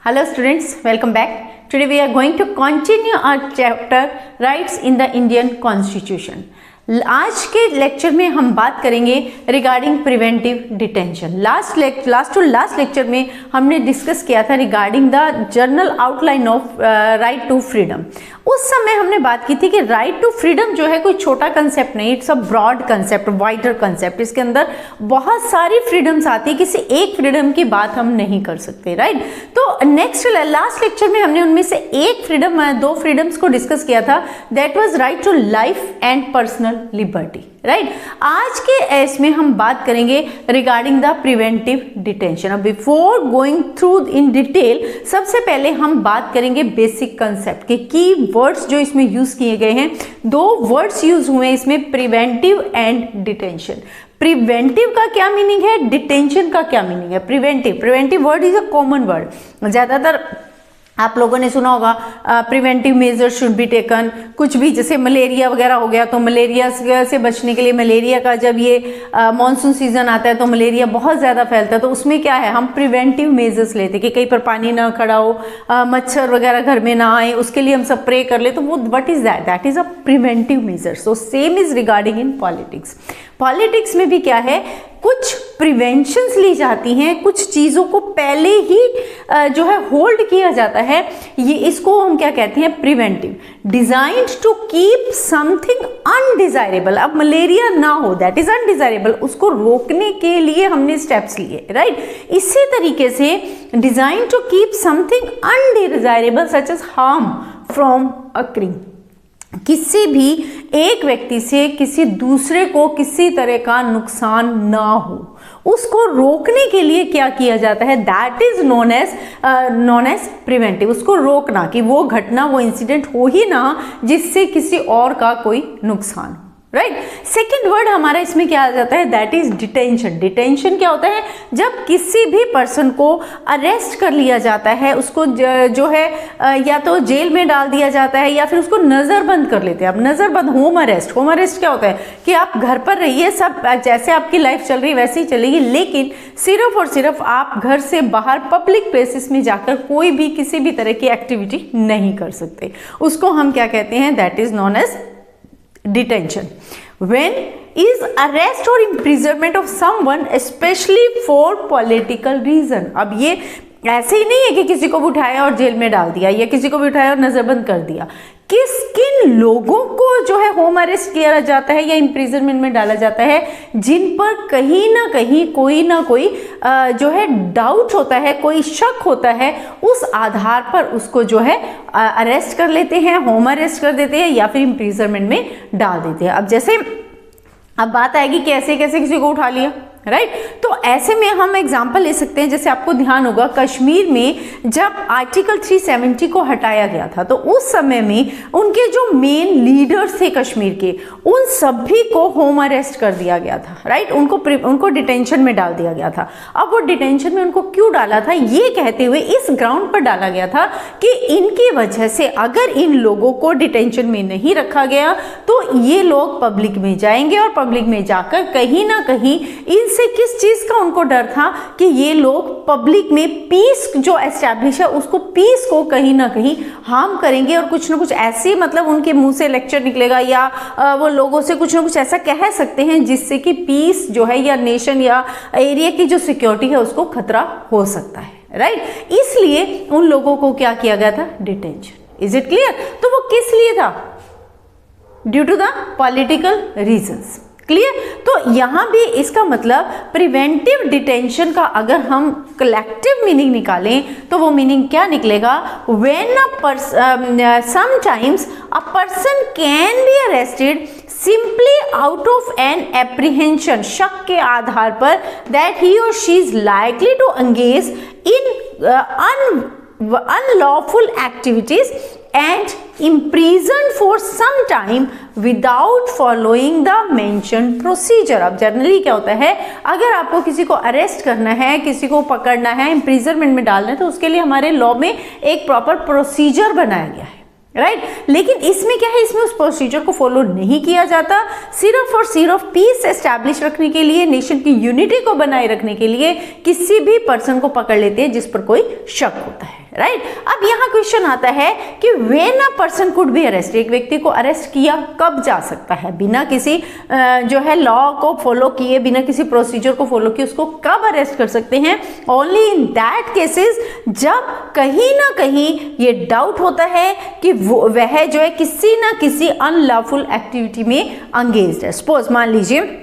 Hello students, welcome back. Today we are going to continue our chapter Rights in the Indian Constitution. आज के lecture में हम बात करेंगे regarding preventive detention. Last to last lecture में हमने discuss किया था regarding the general outline of right to freedom. उस समय हमने बात की थी कि राइट टू फ्रीडम जो है कोई छोटा कंसेप्ट नहीं, it's a broad concept, wider concept. इसके अंदर बहुत सारी फ्रीडम्स आती है, किसी एक फ्रीडम की बात हम नहीं कर सकते, राइट। तो नेक्स्ट लास्ट लेक्चर में हमने उनमें से एक फ्रीडम, दो फ्रीडम्स को डिस्कस किया था, that was right to life and personal liberty, right. आज के इसमें हम बात करेंगे रिगार्डिंग द प्रिवेंटिव डिटेंशन। अब before going through in detail, सबसे पहले हम बात करेंगे बेसिक कंसेप्ट के की वर्ड्स जो इसमें यूज किए गए हैं। दो वर्ड्स यूज हुए हैं इसमें, प्रिवेंटिव एंड डिटेंशन। प्रिवेंटिव का क्या मीनिंग है, डिटेंशन का क्या मीनिंग है। Preventive word is a common word. ज्यादातर आप लोगों ने सुना होगा preventive measure should be taken. कुछ भी जैसे मलेरिया वगैरह हो गया तो मलेरिया से बचने के लिए, मलेरिया का जब ये मॉनसून सीजन आता है तो मलेरिया बहुत ज़्यादा फैलता है, तो उसमें क्या है, हम प्रिवेंटिव मेजर्स लेते कि कहीं पर पानी ना खड़ा हो, मच्छर वगैरह घर में ना आए, उसके लिए हम स्प्रे कर ले। तो वो what is that is a preventive measure. So same is regarding in politics. Politics में भी क्या है, कुछ प्रिवेंशंस ली जाती हैं, कुछ चीज़ों को पहले ही जो है होल्ड किया जाता है। ये इसको हम क्या कहते हैं, preventive, designed to keep something undesirable. अब मलेरिया ना हो, दैट इज अनडिजायरेबल, उसको रोकने के लिए हमने स्टेप्स लिए, राइट। इसी तरीके से design to keep something undesirable such as harm from occurring. किसी भी एक व्यक्ति से किसी दूसरे को किसी तरह का नुकसान ना हो, उसको रोकने के लिए क्या किया जाता है, that is known as preventive. उसको रोकना कि वो घटना, वो इंसिडेंट हो ही ना जिससे किसी और का कोई नुकसान हो, राइट। सेकेंड वर्ड हमारा इसमें क्या आ जाता है, दैट इज डिटेंशन। डिटेंशन क्या होता है, जब किसी भी पर्सन को अरेस्ट कर लिया जाता है, उसको जो है या तो जेल में डाल दिया जाता है या फिर उसको नजरबंद कर लेते हैं। अब नजरबंद, होम अरेस्ट क्या होता है कि आप घर पर रहिए, सब जैसे आपकी लाइफ चल रही है वैसे ही चलेगी, लेकिन सिर्फ और सिर्फ आप घर से बाहर पब्लिक प्लेसेस में जाकर कोई भी किसी भी तरह की एक्टिविटी नहीं कर सकते। उसको हम क्या कहते हैं, that is known as detention. When is arrest or imprisonment of someone especially for political reason. अब ये ऐसे ही नहीं है कि किसी को भी उठाया और जेल में डाल दिया या किसी को भी उठाया और नजरबंद कर दिया। किन लोगों को जो है होम अरेस्ट किया जाता है या इम्प्रिजनमेंट में डाला जाता है, जिन पर कहीं ना कहीं कोई ना कोई जो है डाउट होता है, कोई शक होता है, उस आधार पर उसको जो है अरेस्ट कर लेते हैं, होम अरेस्ट कर देते हैं या फिर इम्प्रिजनमेंट में डाल देते हैं। अब जैसे अब बात आएगी कि ऐसे कैसे किसी को उठा लिया, राइट। तो ऐसे में हम एग्जांपल ले सकते हैं, जैसे आपको ध्यान होगा कश्मीर में जब आर्टिकल 370 को हटाया गया था, तो उस समय में उनके जो मेन लीडर्स थे कश्मीर के, उन सभी को होम अरेस्ट कर दिया गया था, राइट। उनको डिटेंशन में डाल दिया गया था। अब वो डिटेंशन में उनको क्यों डाला था, ये कहते हुए इस ग्राउंड पर डाला गया था कि इनकी वजह से अगर इन लोगों को डिटेंशन में नहीं रखा गया तो ये लोग पब्लिक में जाएंगे और पब्लिक में जाकर कहीं ना कहीं से किस चीज का उनको डर था कि ये लोग पब्लिक में पीस जो एस्टैब्लिश है उसको, पीस को कहीं ना कहीं हार्म करेंगे और कुछ ना कुछ ऐसे, मतलब उनके मुंह से लेक्चर निकलेगा या वो लोगों से कुछ ना कुछ ऐसा कह सकते हैं जिससे कि पीस जो है या नेशन या एरिया की जो सिक्योरिटी है उसको खतरा हो सकता है, राइट। इसलिए उन लोगों को क्या किया गया था, डिटेंशन। Is it clear. तो वो किस लिए था, due to the political reasons. Clear. तो यहां भी इसका मतलब प्रिवेंटिव डिटेंशन का अगर हम कलेक्टिव मीनिंग निकालें तो वो मीनिंग क्या निकलेगा, when sometimes a person can be arrested simply out of an apprehension, शक के आधार पर, दैट ही और she is likely to engage in unlawful activities and imprisoned for some time without following the mentioned procedure. अब generally क्या होता है, अगर आपको किसी को अरेस्ट करना है, किसी को पकड़ना है, इम्प्रिजनमेंट में डालना है, तो उसके लिए हमारे लॉ में एक प्रॉपर प्रोसीजर बनाया गया है, राइट लेकिन इसमें क्या है, इसमें उस प्रोसीजर को फॉलो नहीं किया जाता, सिर्फ और सिर्फ पीस एस्टैब्लिश रखने के लिए, नेशन की यूनिटी को बनाए रखने के लिए किसी भी पर्सन को पकड़ लेते हैं जिस पर कोई शक होता है। राइट अब यहाँ क्वेश्चन आता है कि when a person could be arrest, एक व्यक्ति को अरेस्ट किया कब जा सकता है, बिना किसी जो है लॉ को फॉलो किए, बिना किसी प्रोसीजर को फॉलो किए उसको कब अरेस्ट कर सकते हैं, ओनली इन दैट केसेस जब कहीं ना कहीं ये डाउट होता है कि वह जो है किसी ना किसी अनलॉफुल एक्टिविटी में एंगेज्ड है। सपोज मान लीजिए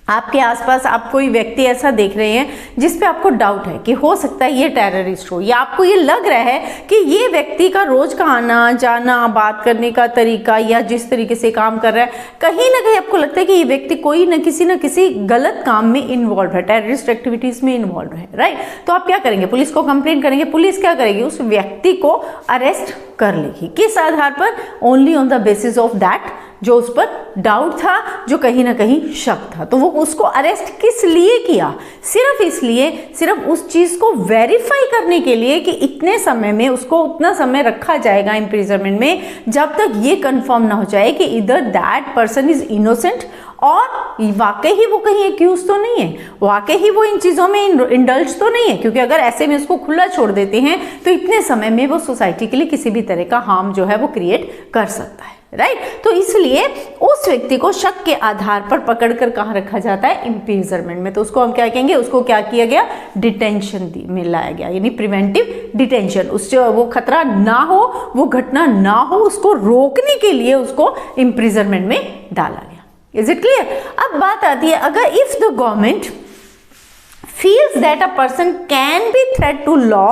आपके आसपास आप कोई व्यक्ति ऐसा देख रहे हैं जिस पे आपको डाउट है कि हो सकता है ये टेररिस्ट हो, या आपको ये लग रहा है कि ये व्यक्ति का रोज का आना जाना, बात करने का तरीका या जिस तरीके से काम कर रहा है, कहीं ना कहीं आपको लगता है कि ये व्यक्ति कोई ना किसी गलत काम में इन्वॉल्व है, टेररिस्ट एक्टिविटीज में इन्वॉल्व है। राइट तो आप क्या करेंगे, पुलिस को कंप्लेंट करेंगे, पुलिस क्या करेगी, उस व्यक्ति को अरेस्ट कर लेगी। किस आधार पर, only on the basis of that, जो उस पर डाउट था, जो कहीं ना कहीं शक था। तो वो उसको अरेस्ट किस लिए किया, सिर्फ इसलिए, सिर्फ उस चीज को वेरीफाई करने के लिए कि इतने समय में उसको उतना समय रखा जाएगा इम्प्रिजनमेंट में जब तक ये कंफर्म ना हो जाए कि इधर दैट पर्सन इज इनोसेंट और वाकई ही वो कहीं एक्यूज तो नहीं है, वाकई ही वो इन चीजों में इंडल्ज तो नहीं है, क्योंकि अगर ऐसे में उसको खुला छोड़ देते हैं तो इतने समय में वो सोसाइटी के लिए किसी भी तरह का हार्म जो है वो क्रिएट कर सकता है। राइट तो इसलिए उस व्यक्ति को शक के आधार पर पकड़कर कहाँ रखा जाता है, इम्प्रिजनमेंट में। तो उसको हम क्या कहेंगे, उसको क्या किया गया, डिटेंशन में लाया गया, यानी प्रिवेंटिव डिटेंशन। उससे वो खतरा ना हो, वो घटना ना हो, उसको रोकने के लिए उसको इम्प्रिजनमेंट में डाला गया। Is it clear? अब बात आती है, अगर if the government feels that a person can be threat to law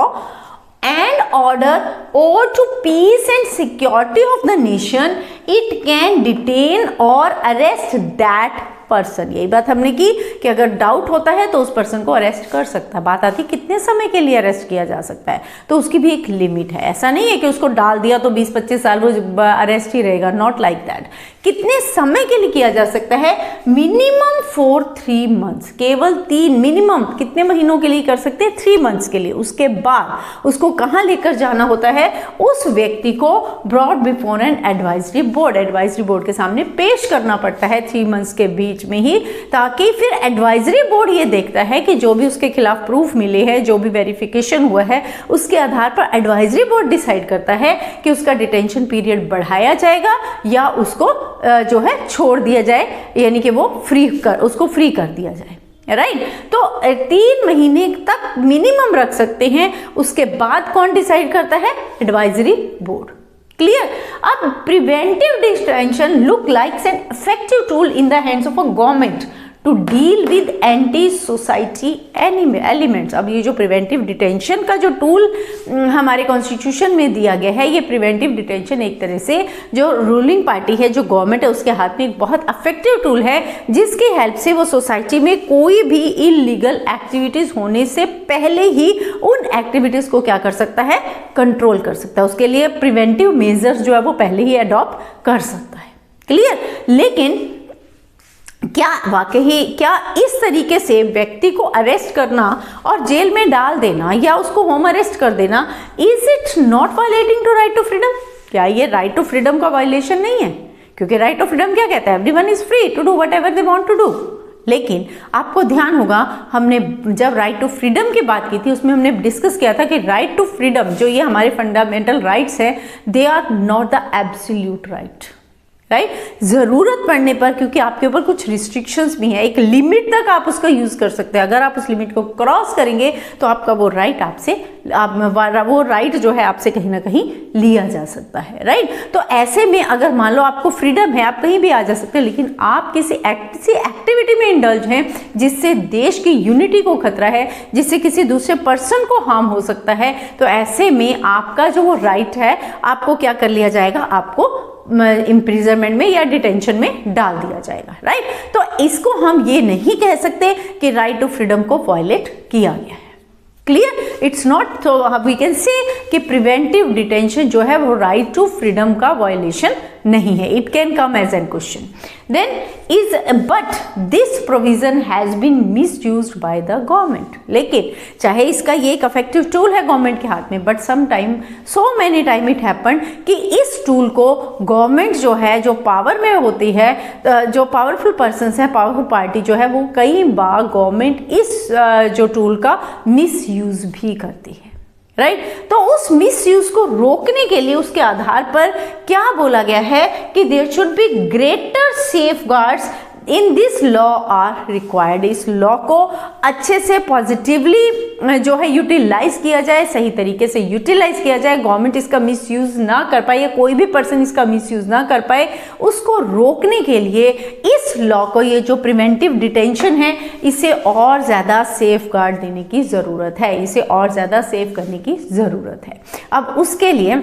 and order or to peace and security of the nation, it can detain or arrest that person. यही बात हमने की कि अगर डाउट होता है तो उस पर्सन को अरेस्ट कर सकता है। बात आती है कितने समय के लिए अरेस्ट किया जा सकता है, तो उसकी भी एक लिमिट है। ऐसा नहीं है कि उसको डाल दिया तो 20-25 साल वो अरेस्ट ही रहेगा, नॉट लाइक दैट। कितने समय के लिए किया जा सकता है, मिनिमम फॉर 3 मंथ्स, केवल 3, मिनिमम कितने महीनों के लिए कर सकते हैं, 3 मंथ्स के लिए। उसके बाद उसको कहाँ लेकर जाना होता है, उस व्यक्ति को broad before an advisory board, advisory board के सामने पेश करना पड़ता है 3 मंथ्स के बीच में ही, ताकि फिर एडवाइजरी बोर्ड ये देखता है कि जो भी उसके खिलाफ प्रूफ मिले हैं, जो भी वेरिफिकेशन हुआ है, उसके आधार पर एडवाइजरी बोर्ड डिसाइड करता है कि उसका डिटेंशन पीरियड बढ़ाया जाएगा या उसको जो है छोड़ दिया जाए, यानी कि वो उसको फ्री कर दिया जाए। राइट तो 3 महीने तक मिनिमम रख सकते हैं, उसके बाद कौन डिसाइड करता है, एडवाइजरी बोर्ड। क्लियर? अब preventive detention look likes an effective tool in the hands of a government to deal with anti society elements. अब ये जो प्रिवेंटिव डिटेंशन का जो टूल हमारे कॉन्स्टिट्यूशन में दिया गया है, ये प्रिवेंटिव डिटेंशन एक तरह से जो रूलिंग पार्टी है, जो गवर्नमेंट है, उसके हाथ में एक बहुत इफेक्टिव टूल है, जिसकी हेल्प से वो सोसाइटी में कोई भी इलीगल एक्टिविटीज होने से पहले ही उन एक्टिविटीज को क्या कर सकता है, कंट्रोल कर सकता है। उसके लिए प्रिवेंटिव मेजर्स जो है वो पहले ही अडॉप्ट कर सकता है। क्लियर? लेकिन क्या इस तरीके से व्यक्ति को अरेस्ट करना और जेल में डाल देना या उसको होम अरेस्ट कर देना, is it not violating to right to freedom? क्या ये राइट टू फ्रीडम का वायलेशन नहीं है? क्योंकि राइट टू फ्रीडम क्या कहता है, everyone is free to do whatever they want to do. लेकिन आपको ध्यान होगा, हमने जब राइट टू फ्रीडम की बात की थी, उसमें हमने डिस्कस किया था कि राइट टू फ्रीडम जो ये हमारे फंडामेंटल राइट्स है, they are not the absolute right. Right जरूरत पड़ने पर, क्योंकि आपके ऊपर कुछ रिस्ट्रिक्शंस भी हैं, एक लिमिट तक आप उसका यूज कर सकते हैं। अगर आप उस लिमिट को क्रॉस करेंगे तो आपका वो राइट वो राइट जो है आपसे कहीं ना कहीं लिया जा सकता है। राइट तो ऐसे में अगर मान लो आपको फ्रीडम है, आप कहीं भी आ जा सकते हैं, लेकिन आप किसी एक्टिविटी में इंडल्ज हैं जिससे देश की यूनिटी को खतरा है, जिससे किसी दूसरे पर्सन को हार्म हो सकता है, तो ऐसे में आपका जो वो राइट है, आपको क्या कर लिया जाएगा, आपको इम्प्रिजनमेंट में या डिटेंशन में डाल दिया जाएगा। राइट तो इसको हम ये नहीं कह सकते कि राइट टू फ्रीडम को वायलेट किया गया है। क्लियर, इट्स नॉट, तो वी कैन से कि प्रिवेंटिव डिटेंशन जो है वो राइट टू फ्रीडम का वायलेशन नहीं है. It can come as an question. Then is but this provision has been misused by the government. लेकिन चाहे इसका ये एक इफेक्टिव टूल है गवर्नमेंट के हाथ में, but some time, so many time it happen कि इस टूल को गवर्नमेंट जो है, जो पावर में होती है, जो पावरफुल पर्सन है, पावरफुल पार्टी जो है, वो कई बार गवर्नमेंट इस जो टूल का मिस यूज भी करती है. राइट तो उस मिस यूज को रोकने के लिए उसके आधार पर क्या बोला गया है कि there should be greater safeguards in this law are required. इस लॉ को अच्छे से पॉजिटिवली जो है यूटिलाइज किया जाए, सही तरीके से यूटिलाइज किया जाए, गवर्नमेंट इसका मिसयूज ना कर पाए या कोई भी पर्सन इसका मिसयूज ना कर पाए, उसको रोकने के लिए इस लॉ को, ये जो प्रिवेंटिव डिटेंशन है, इसे और ज़्यादा सेफ गार्ड देने की ज़रूरत है, इसे और ज़्यादा सेव करने की ज़रूरत है. अब उसके लिए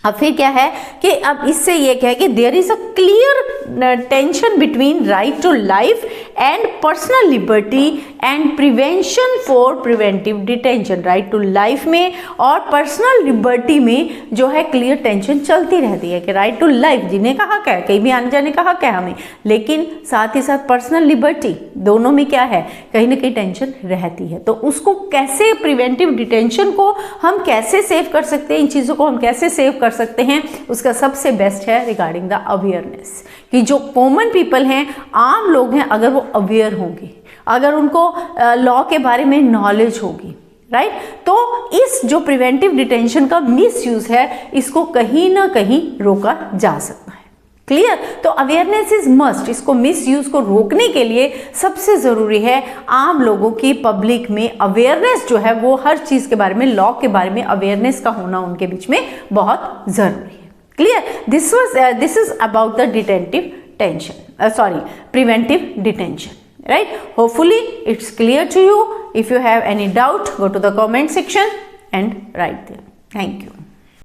अब फिर क्या है कि अब इससे ये क्या है कि there is a clear tension between right to life and personal liberty and prevention for preventive detention. Right to life में और पर्सनल लिबर्टी में जो है क्लियर टेंशन चलती रहती है कि राइट टू लाइफ जीने का हक है, कहीं भी आने जाने का हक है हमें, लेकिन साथ ही साथ पर्सनल लिबर्टी, दोनों में क्या है, कहीं ना कहीं टेंशन रहती है. तो उसको कैसे, प्रिवेंटिव डिटेंशन को हम कैसे सेव कर सकते हैं, इन चीज़ों को हम कैसे सेव कर सकते हैं, उसका सबसे बेस्ट है रिगार्डिंग द अवेयरनेस. कि जो कॉमन पीपल हैं, आम लोग हैं, अगर वो अवेयर होंगे, अगर उनको लॉ के बारे में नॉलेज होगी, राइट, तो इस जो प्रिवेंटिव डिटेंशन का मिसयूज है, इसको कहीं ना कहीं रोका जा सकता है. क्लियर, तो अवेयरनेस इज मस्ट. इसको मिसयूज को रोकने के लिए सबसे जरूरी है आम लोगों की, पब्लिक में अवेयरनेस जो है, वो हर चीज के बारे में, लॉ के बारे में अवेयरनेस का होना उनके बीच में बहुत जरूरी है. Clear, this is about the detentive tension, preventive detention. Right, hopefully it's clear to you. If you have any doubt, go to the comment section and write there. Thank you.